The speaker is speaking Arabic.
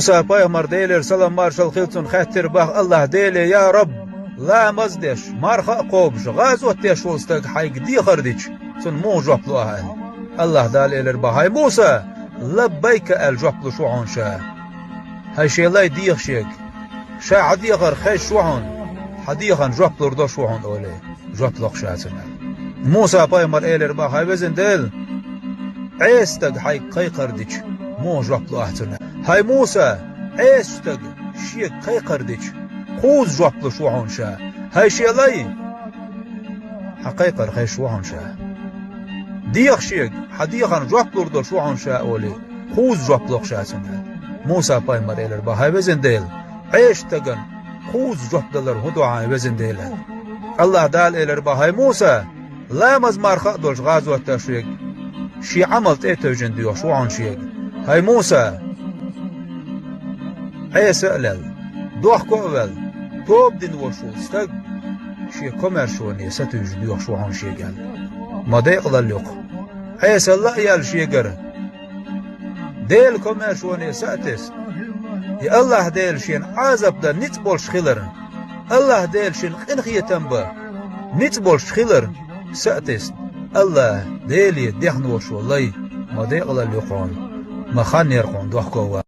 موسى پیغمبر دیلر سلام مارشال خیلتون خاطر باغ الله دیلی یا رب لا مزدش مارخا قوبش غازوت تشوستك حيق دي خردج سن مو جوبلوها الله داليلر بهاي موسى لبيك الجوبلو شوعون شا هاي شي لا يديخ شيك شا عديغر خيش شوعون حديغن جوبلور دو شوعون اولي جوبلوخ شاتنا موسى بايمر ايلر بهاي وزن ديل عيستك حيق قي قردج مو جوبلو احتنا هاي موسى عيستك شيك قي قردج خوز جوبلو شوعون شا هاي شي لاي حقيقة رخي شوعون شا ديخ شيك حديخن جوبلور دو شوعون شا اولي خوز جوبلوخ شاتنا موسى بايمر ايلر بهاي وزن ديل عيش تغن خوز جوبلر هدو عاي وزن ديل الله دال ايلر بهاي موسى لا مزمار خدوش غازو تشيك شي عملت ايه توجن ديو شوعون شيك هاي موسى عيس اقلل دوح كوبل توب دين وشو استق شي كوميرشوني ستوج ديو شوعون شيك ما ديق ضلوق عيس الله يال شيقر ديل كوميرشوني ساتس يا الله ديل شين عازب دا نتبولش خيلر الله ديل شين انخيه تنبا نتبولش خيلر ساتس الله ديلي ديخن وشو الله ما ديق ضلوقون ما خان يرقون دوح كوبل